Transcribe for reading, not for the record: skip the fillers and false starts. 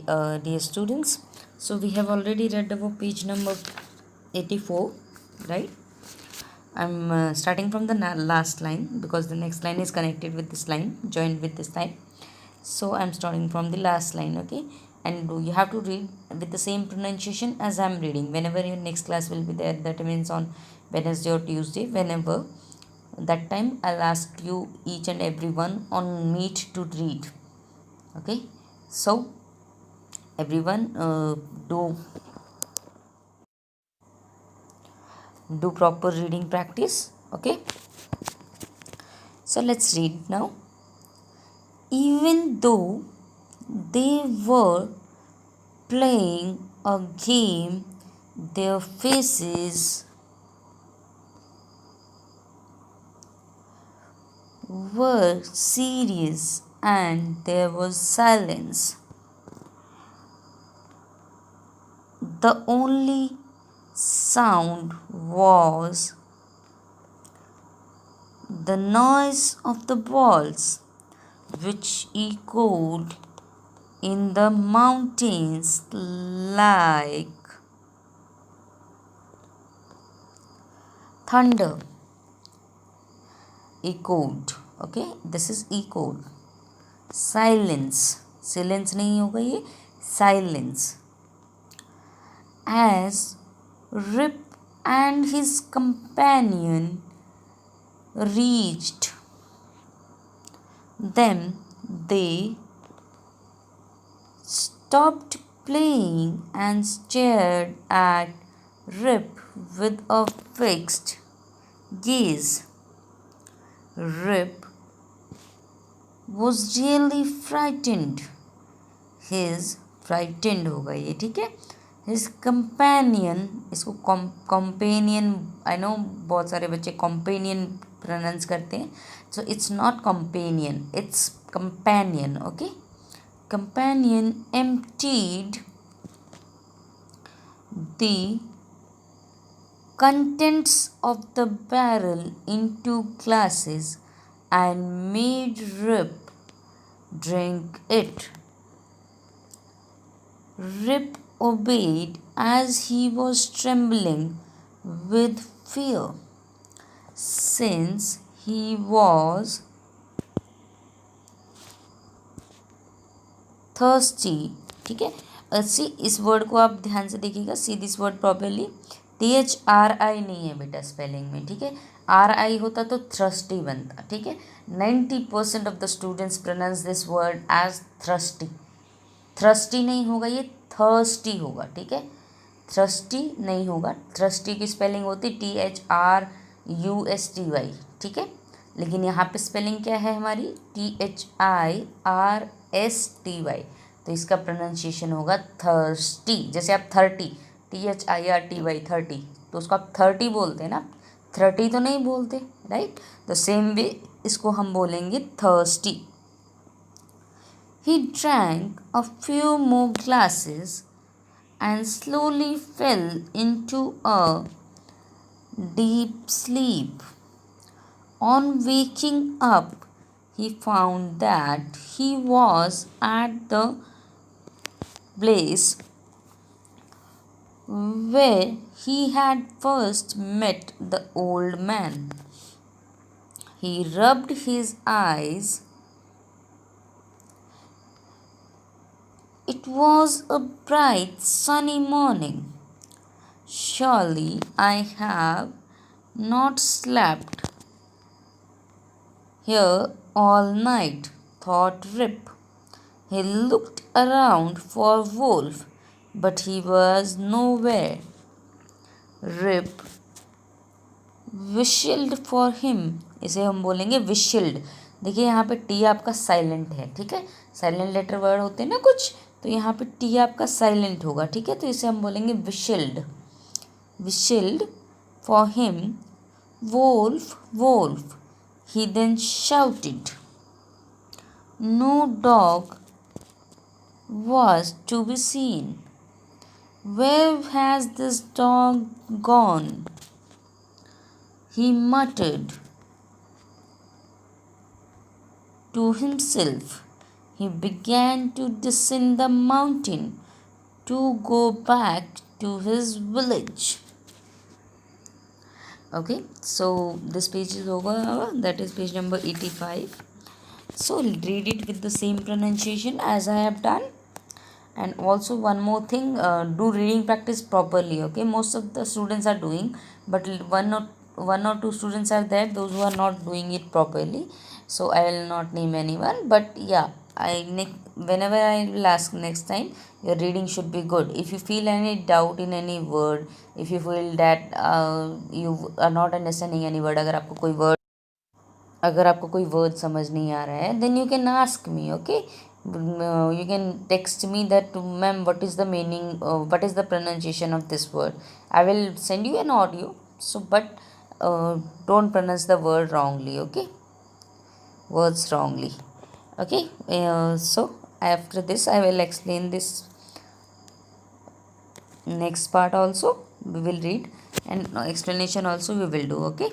Dear students, so we have already read about page number 84, right? I'm starting from the last line because the next line is connected with this line, joined with this line. So I'm starting from the last line, okay? And you have to read with the same pronunciation as I'm reading. Whenever your next class will be there, that means on Wednesday or Tuesday, whenever that time I'll ask you each and every one on Meet to read, okay? So everyone do proper reading practice, okay? So let's read now. Even though they were playing a game, their faces were serious and there was silence. The only sound was the noise of the balls, which echoed in the mountains like thunder. Echoed, okay, this is echoed. Silence नहीं होगा ये, silence. As Rip and his companion reached them, they stopped playing and stared at Rip with a fixed gaze. Rip was really frightened. His frightened होगा ये, ठीक है. His companion, इसको companion, I know बहुत सारे बच्चे companion pronounce करते हैं, so it's not companion, it's companion, okay. Companion emptied the contents of the barrel into glasses and made Rip drink it. Rip obeyed as he was trembling with fear, since he was thirsty. ठीक है, सी इस word को आप ध्यान से देखिएगा, see this word properly. THRI नहीं है बेटा स्पेलिंग में, ठीक है. RI होता तो थ्रस्टी बनता, ठीक है. 90% of the students pronounce this word as thirsty. Thirsty नहीं होगा, ये थर्स्टी होगा, ठीक है. थ्रस्टी नहीं होगा, थ्रस्टी की स्पेलिंग होती THRUSTY, ठीक है. लेकिन यहाँ पे स्पेलिंग क्या है हमारी, THIRSTY. तो इसका प्रोनाउंसिएशन होगा थर्स्टी. जैसे आप 30, THIRTY 30, तो उसको आप 30 बोलते हैं ना, 30 तो नहीं बोलते, राइट. तो सेम वे इसको हम बोलेंगे thirsty. He drank a few more glasses and slowly fell into a deep sleep. On waking up, he found that he was at the place where he had first met the old man. He rubbed his eyes. It was a bright sunny morning. Surely I have not slept here all night, thought Rip. He looked around for Wolf, but he was nowhere. Rip whistled for him. इसे हम बोलेंगे whistled. देखिए यहाँ पे T आपका silent है, ठीक है. साइलेंट लेटर वर्ड होते हैं ना कुछ, तो यहाँ पे टी आपका साइलेंट होगा, ठीक है. तो इसे हम बोलेंगे whistled. Whistled for him, Wolf, Wolf. He then shouted. No dog was to be seen. Where has this dog gone? He muttered to himself. he began to descend the mountain to go back to his village. Okay, so this page is over. That is page number 85. So read it with the same pronunciation as I have done. And also one more thing, do reading practice properly. Okay, most of the students are doing, but one or two students are there those who are not doing it properly. So I will not name anyone, but yeah, whenever I will ask next time, your reading should be good. If you feel any doubt in any word, if you feel that you are not understanding any word, अगर आपको कोई word समझ नहीं आ रहा है, then you can ask me. Okay, you can text me that, ma'am, what is the meaning, what is the pronunciation of this word. I will send you an audio, so but don't pronounce the word wrongly. Okay, words wrongly. Okay, so after this I will explain this next part also. We will read, and explanation also we will do. Okay.